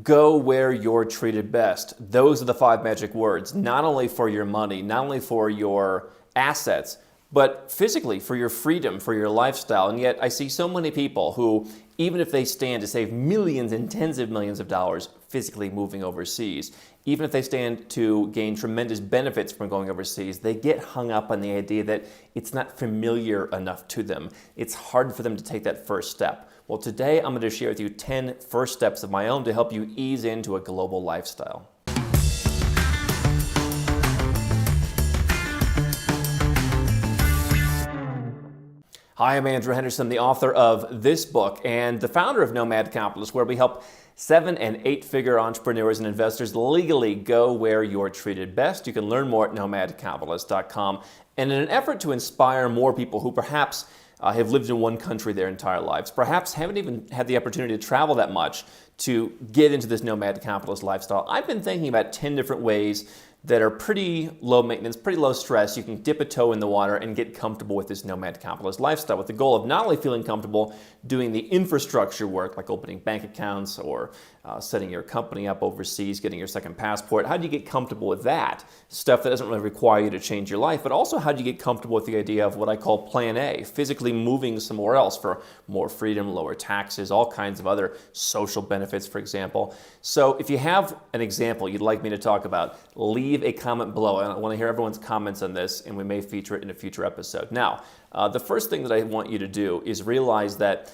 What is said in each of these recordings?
Go where you're treated best. Those are the 5 magic words, not only for your money, not only for your assets, but physically for your freedom, for your lifestyle. And yet I see so many people who, even if they stand to save millions and tens of millions of dollars physically moving overseas, even if they stand to gain tremendous benefits from going overseas, they get hung up on the idea that it's not familiar enough to them. It's hard for them to take that first step. Well, today I'm going to share with you 10 first steps of my own to help you ease into a global lifestyle. Hi, I'm Andrew Henderson, the author of this book and the founder of Nomad Capitalist, where we help 7- and 8-figure entrepreneurs and investors legally go where you're treated best. You can learn more at nomadcapitalist.com. And in an effort to inspire more people who perhaps have lived in one country their entire lives, perhaps haven't even had the opportunity to travel that much to get into this nomad capitalist lifestyle, I've been thinking about 10 different ways that are pretty low maintenance, pretty low stress. You can dip a toe in the water and get comfortable with this nomad capitalist lifestyle, with the goal of not only feeling comfortable doing the infrastructure work like opening bank accounts or setting your company up overseas, getting your second passport. How do you get comfortable with that? Stuff that doesn't really require you to change your life, but also how do you get comfortable with the idea of what I call plan A, physically moving somewhere else for more freedom, lower taxes, all kinds of other social benefits, for example. So if you have an example you'd like me to talk about, leave a comment below. I want to hear everyone's comments on this, and we may feature it in a future episode. Now, the first thing that I want you to do is realize that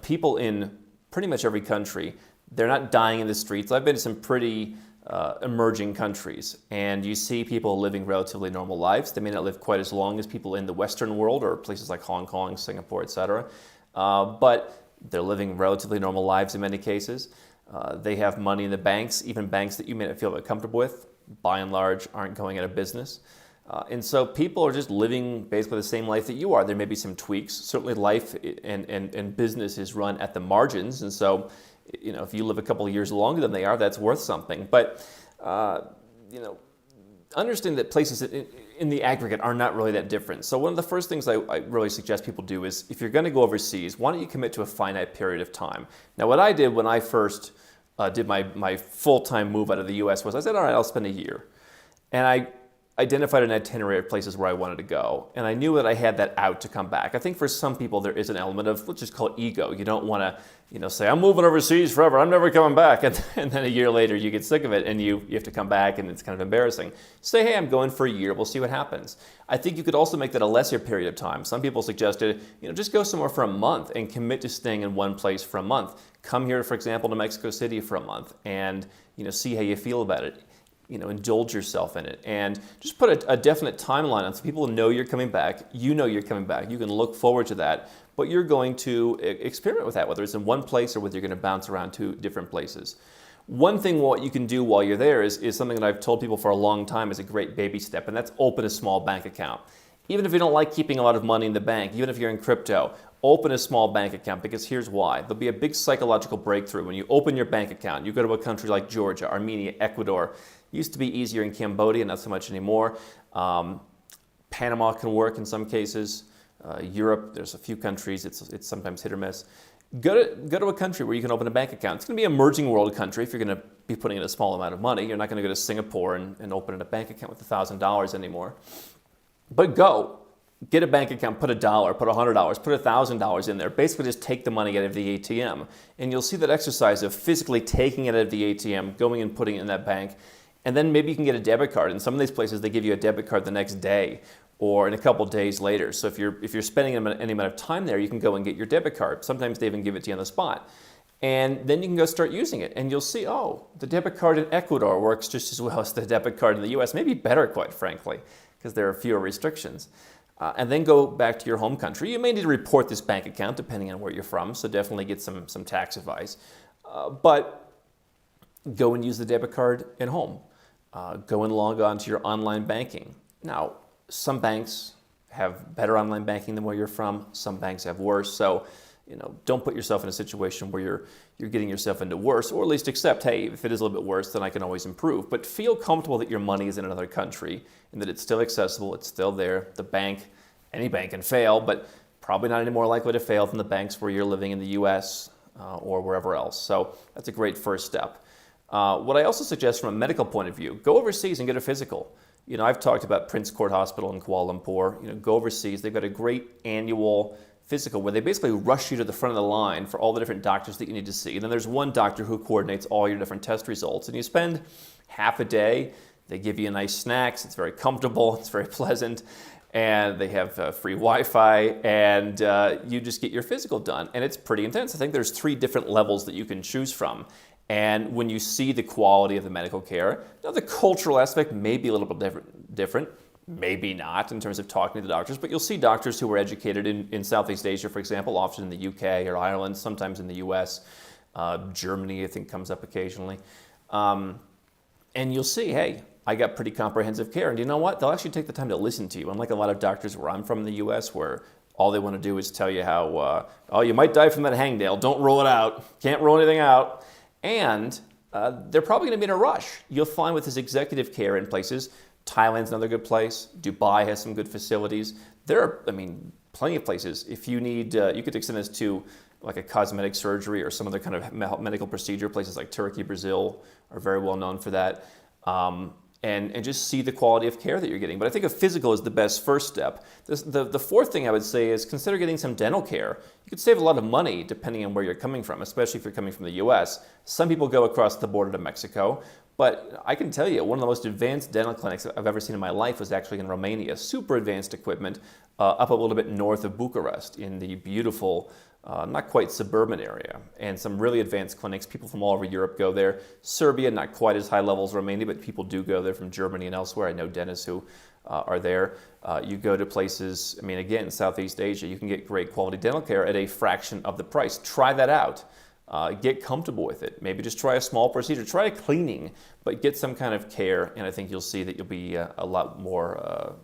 people in pretty much every country, they're not dying in the streets. I've been to some pretty emerging countries, and you see people living relatively normal lives. They may not live quite as long as people in the Western world or places like Hong Kong, Singapore, etc. But they're living relatively normal lives in many cases. They have money in the banks, even banks that you may not feel that comfortable with, by and large, aren't going out of business. And so people are just living basically the same life that you are. There may be some tweaks. Certainly life and business is run at the margins. And so, if you live a couple of years longer than they are, that's worth something. But, understand that places in the aggregate are not really that different. So one of the first things I really suggest people do is, if you're going to go overseas, why don't you commit to a finite period of time? Now, what I did when I first did my full-time move out of the U.S. was I said, all right, I'll spend a year. And I identified an itinerary of places where I wanted to go. And I knew that I had that out to come back. I think for some people there is an element of, let's just call it ego. You don't want to, say, I'm moving overseas forever, I'm never coming back. And then a year later you get sick of it and you have to come back and it's kind of embarrassing. Say, hey, I'm going for a year, we'll see what happens. I think you could also make that a lesser period of time. Some people suggested, just go somewhere for a month and commit to staying in one place for a month. Come here, for example, to Mexico City for a month and, see how you feel about it. Indulge yourself in it and just put a definite timeline on so people know you're coming back. You know you're coming back. You can look forward to that, but you're going to experiment with that, whether it's in one place or whether you're going to bounce around to different places. One thing what you can do while you're there is something that I've told people for a long time is a great baby step, and that's open a small bank account. Even if you don't like keeping a lot of money in the bank, even if you're in crypto, open a small bank account, because here's why. There'll be a big psychological breakthrough when you open your bank account. You go to a country like Georgia, Armenia, Ecuador. Used to be easier in Cambodia, not so much anymore. Panama can work in some cases. Europe, there's a few countries, it's sometimes hit or miss. Go to a country where you can open a bank account. It's going to be an emerging world country if you're going to be putting in a small amount of money. You're not going to go to Singapore and open a bank account with $1,000 anymore. But get a bank account, put $1, put $100, put $1,000 in there. Basically just take the money out of the ATM. And you'll see that exercise of physically taking it out of the ATM, going and putting it in that bank. And then maybe you can get a debit card. In some of these places, they give you a debit card the next day or in a couple days later. So if you're spending any amount of time there, you can go and get your debit card. Sometimes they even give it to you on the spot. And then you can go start using it. And you'll see, the debit card in Ecuador works just as well as the debit card in the US. Maybe better, quite frankly, because there are fewer restrictions. And then go back to your home country. You may need to report this bank account depending on where you're from, so definitely get some tax advice. But go and use the debit card at home. Go and log on to your online banking. Now, some banks have better online banking than where you're from. Some banks have worse. So, don't put yourself in a situation where you're getting yourself into worse, or at least accept, hey, if it is a little bit worse, then I can always improve. But feel comfortable that your money is in another country and that it's still accessible, it's still there. The bank, any bank can fail, but probably not any more likely to fail than the banks where you're living in the US or wherever else. So that's a great first step. What I also suggest from a medical point of view, go overseas and get a physical. I've talked about Prince Court Hospital in Kuala Lumpur. Go overseas. They've got a great annual physical where they basically rush you to the front of the line for all the different doctors that you need to see. And then there's one doctor who coordinates all your different test results. And you spend half a day. They give you nice snacks. It's very comfortable. It's very pleasant. And they have free Wi-Fi. And you just get your physical done. And it's pretty intense. I think there's 3 different levels that you can choose from. And when you see the quality of the medical care, the cultural aspect may be a little bit different, maybe not in terms of talking to the doctors, but you'll see doctors who were educated in Southeast Asia, for example, often in the UK or Ireland, sometimes in the US, Germany I think comes up occasionally. And you'll see, hey, I got pretty comprehensive care. And you know what? They'll actually take the time to listen to you. Unlike a lot of doctors where I'm from in the US, where all they want to do is tell you how, you might die from that hangnail. Don't rule it out. Can't rule anything out. And they're probably going to be in a rush. You'll find with this executive care in places, Thailand's another good place. Dubai has some good facilities. There are, plenty of places. If you need, you could extend this to like a cosmetic surgery or some other kind of medical procedure. Places like Turkey, Brazil are very well known for that. And just see the quality of care that you're getting. But I think a physical is the best first step. The fourth thing I would say is consider getting some dental care. You could save a lot of money depending on where you're coming from, especially if you're coming from the US. Some people go across the border to Mexico, but I can tell you one of the most advanced dental clinics I've ever seen in my life was actually in Romania. Super advanced equipment up a little bit north of Bucharest in the beautiful not quite suburban area, and some really advanced clinics. People from all over Europe go there. Serbia, not quite as high level as Romania, but people do go there from Germany and elsewhere. I know dentists who are there. You go to places, again, Southeast Asia, you can get great quality dental care at a fraction of the price. Try that out. Get comfortable with it. Maybe just try a small procedure. Try a cleaning, but get some kind of care, and I think you'll see that you'll be a lot more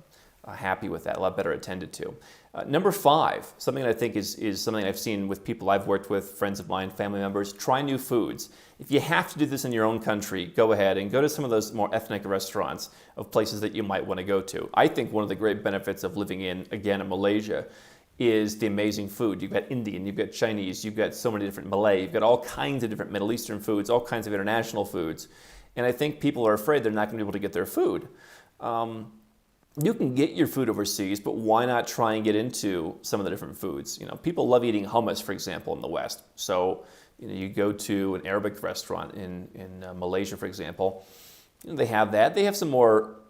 happy with that, a lot better attended to. Number 5, something that I think is something I've seen with people I've worked with, friends of mine, family members, try new foods. If you have to do this in your own country, go ahead and go to some of those more ethnic restaurants of places that you might want to go to. I think one of the great benefits of living in Malaysia is the amazing food. You've got Indian, you've got Chinese, you've got so many different Malay, you've got all kinds of different Middle Eastern foods, all kinds of international foods. And I think people are afraid they're not going to be able to get their food. You can get your food overseas, but why not try and get into some of the different foods? People love eating hummus, for example, in the West. So, you go to an Arabic restaurant in Malaysia, for example. They have that. They have some more,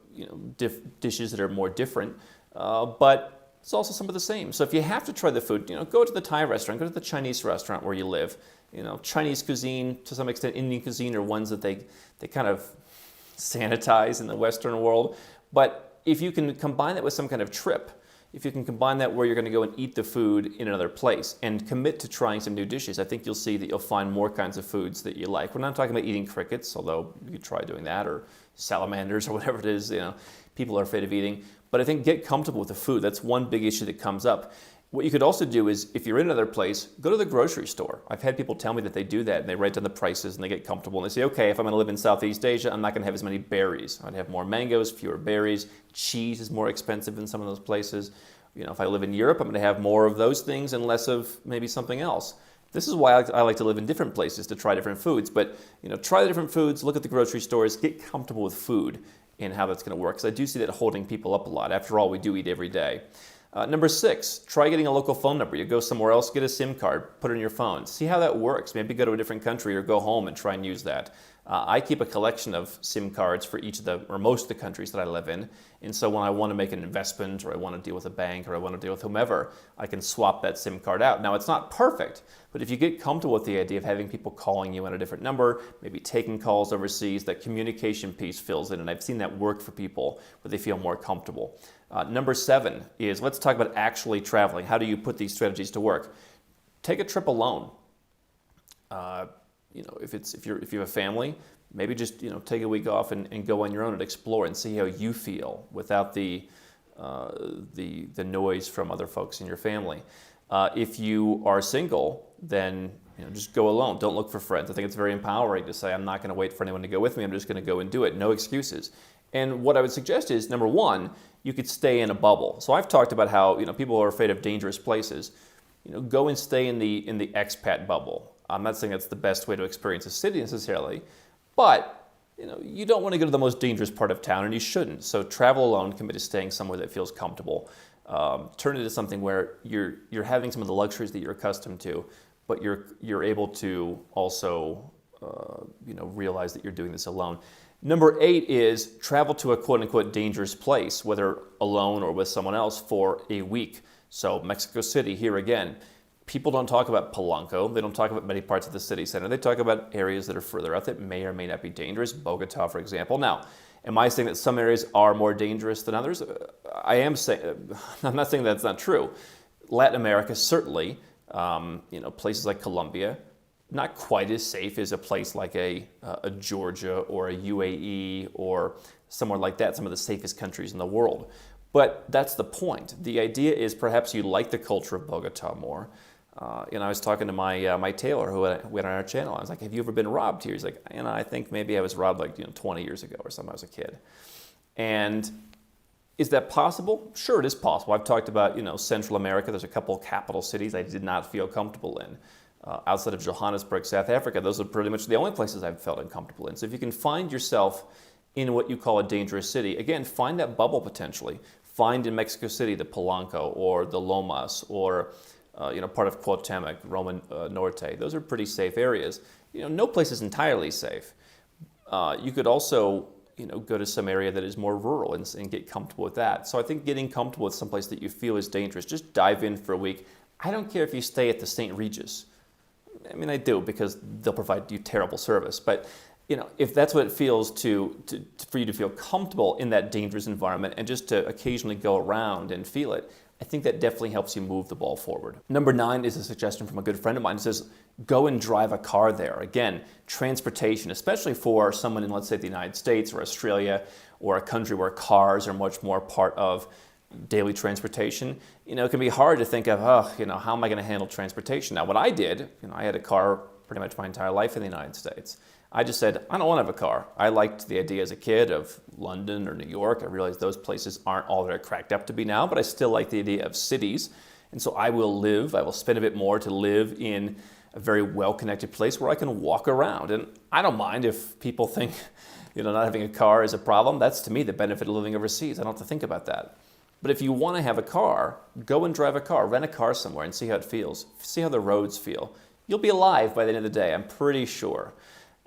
dishes that are more different, but it's also some of the same. So if you have to try the food, go to the Thai restaurant, go to the Chinese restaurant where you live. Chinese cuisine, to some extent, Indian cuisine are ones that they kind of sanitize in the Western world, but if you can combine that with some kind of trip, if you can combine that where you're going to go and eat the food in another place and commit to trying some new dishes, I think you'll see that you'll find more kinds of foods that you like. We're not talking about eating crickets, although you could try doing that, or salamanders or whatever it is, people are afraid of eating. But I think get comfortable with the food. That's one big issue that comes up. What you could also do is, if you're in another place, go to the grocery store. I've had people tell me that they do that, and they write down the prices, and they get comfortable, and they say, okay, if I'm going to live in Southeast Asia, I'm not going to have as many berries. I'd have more mangoes, fewer berries. Cheese is more expensive in some of those places. If I live in Europe, I'm going to have more of those things and less of maybe something else. This is why I like to live in different places, to try different foods. But, try the different foods, look at the grocery stores, get comfortable with food and how that's going to work. Because I do see that holding people up a lot. After all, we do eat every day. Number 6, try getting a local phone number. You go somewhere else, get a SIM card, put it in your phone. See how that works. Maybe go to a different country or go home and try and use that. I keep a collection of SIM cards for most of the countries that I live in. And so when I want to make an investment, or I want to deal with a bank, or I want to deal with whomever, I can swap that SIM card out. Now, it's not perfect, but if you get comfortable with the idea of having people calling you on a different number, maybe taking calls overseas, that communication piece fills in. And I've seen that work for people where they feel more comfortable. Number 7 is, let's talk about actually traveling. How do you put these strategies to work? Take a trip alone. If you have a family, maybe just take a week off and go on your own and explore and see how you feel without the noise from other folks in your family. If you are single, then just go alone. Don't look for friends. I think it's very empowering to say, I'm not going to wait for anyone to go with me. I'm just going to go and do it. No excuses. And what I would suggest is, number 1, you could stay in a bubble. So I've talked about how people are afraid of dangerous places. Go and stay in the expat bubble. I'm not saying that's the best way to experience a city necessarily, but you don't want to go to the most dangerous part of town, and you shouldn't. So travel alone, commit to staying somewhere that feels comfortable. Turn it into something where you're having some of the luxuries that you're accustomed to, but you're able to also realize that you're doing this alone. Number 8 is travel to a quote-unquote dangerous place, whether alone or with someone else, for a week. So Mexico City, here again, people don't talk about Polanco. They don't talk about many parts of the city center. They talk about areas that are further out that may or may not be dangerous. Bogota, for example. Now, am I saying that some areas are more dangerous than others? I'm not saying that's not true. Latin America, certainly, places like Colombia, not quite as safe as a place like a Georgia or a UAE or somewhere like that, some of the safest countries in the world. But that's the point. The idea is perhaps you like the culture of Bogota more. I was talking to my tailor who went on our channel. I was like, have you ever been robbed here? He's like, I think maybe I was robbed 20 years ago or something. I was a kid. And is that possible? Sure, it is possible. I've talked about, Central America. There's a couple of capital cities I did not feel comfortable in. Outside of Johannesburg, South Africa, those are pretty much the only places I've felt uncomfortable in. So if you can find yourself in what you call a dangerous city, again, find that bubble potentially. Find in Mexico City the Polanco or the Lomas or part of Cuauhtemoc, Roma Norte. Those are pretty safe areas. No place is entirely safe. You could also go to some area that is more rural and get comfortable with that. So I think getting comfortable with someplace that you feel is dangerous, just dive in for a week. I don't care if you stay at the St. Regis. I do, because they'll provide you terrible service. But if that's what it feels for you to feel comfortable in that dangerous environment and just to occasionally go around and feel it, I think that definitely helps you move the ball forward. Number 9 is a suggestion from a good friend of mine. It says, go and drive a car there. Again, transportation, especially for someone in, let's say, the United States or Australia or a country where cars are much more part of daily transportation, it can be hard to think of, how am I going to handle transportation? Now, what I did, I had a car pretty much my entire life in the United States. I just said, I don't want to have a car. I liked the idea as a kid of London or New York. I realized those places aren't all they're cracked up to be now, but I still like the idea of cities. And so I will spend a bit more to live in a very well-connected place where I can walk around. And I don't mind if people think, not having a car is a problem. That's, to me, the benefit of living overseas. I don't have to think about that. But if you want to have a car, go and drive a car. Rent a car somewhere and see how it feels. See how the roads feel. You'll be alive by the end of the day, I'm pretty sure.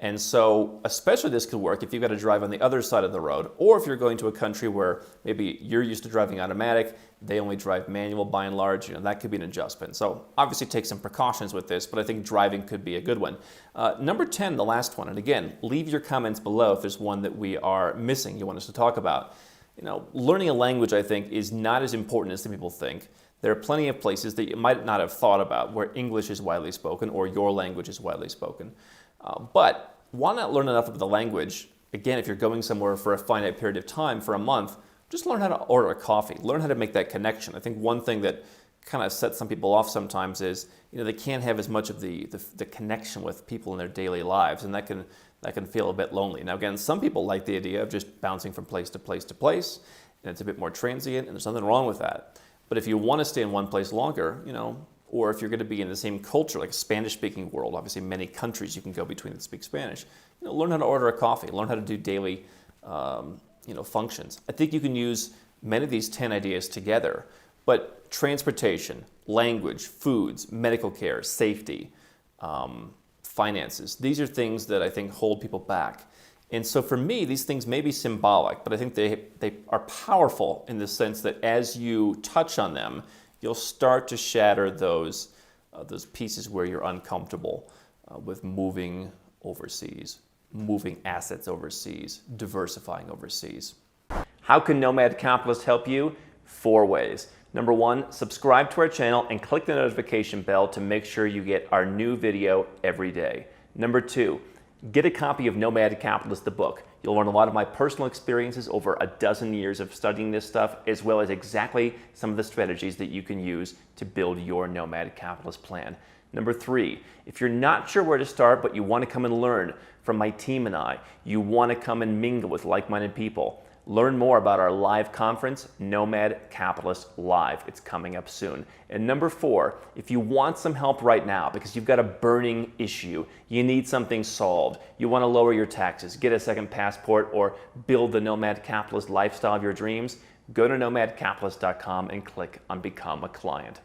And so especially this could work if you've got to drive on the other side of the road, or if you're going to a country where maybe you're used to driving automatic, they only drive manual by and large, that could be an adjustment. So obviously take some precautions with this, but I think driving could be a good one. Number 10, the last one, and again, leave your comments below if there's one that we are missing you want us to talk about. Learning a language, I think, is not as important as some people think. There are plenty of places that you might not have thought about where English is widely spoken or your language is widely spoken. But why not learn enough of the language? Again, if you're going somewhere for a finite period of time, for a month, just learn how to order a coffee. Learn how to make that connection. I think one thing that kind of sets some people off sometimes is, they can't have as much of the connection with people in their daily lives, and that can feel a bit lonely. Now, again, some people like the idea of just bouncing from place to place to place, and it's a bit more transient, and there's nothing wrong with that. But if you want to stay in one place longer, or if you're going to be in the same culture, like a Spanish-speaking world, obviously many countries you can go between that speak Spanish, learn how to order a coffee, learn how to do daily, functions. I think you can use many of these 10 ideas together, but transportation, language, foods, medical care, safety, finances, these are things that I think hold people back. And so for me, these things may be symbolic, but I think they are powerful in the sense that as you touch on them, you'll start to shatter those pieces where you're uncomfortable with moving overseas, moving assets overseas, diversifying overseas. How can Nomad Capitalist help you? 4 ways. Number 1, subscribe to our channel and click the notification bell to make sure you get our new video every day. Number 2, get a copy of Nomad Capitalist, the book. You'll learn a lot of my personal experiences over a dozen years of studying this stuff, as well as exactly some of the strategies that you can use to build your Nomad Capitalist plan. Number 3, if you're not sure where to start, but you want to come and learn from my team and I, you want to come and mingle with like-minded people, learn more about our live conference, Nomad Capitalist Live. It's coming up soon. And number 4, if you want some help right now because you've got a burning issue, you need something solved, you want to lower your taxes, get a second passport, or build the Nomad Capitalist lifestyle of your dreams, go to nomadcapitalist.com and click on Become a Client.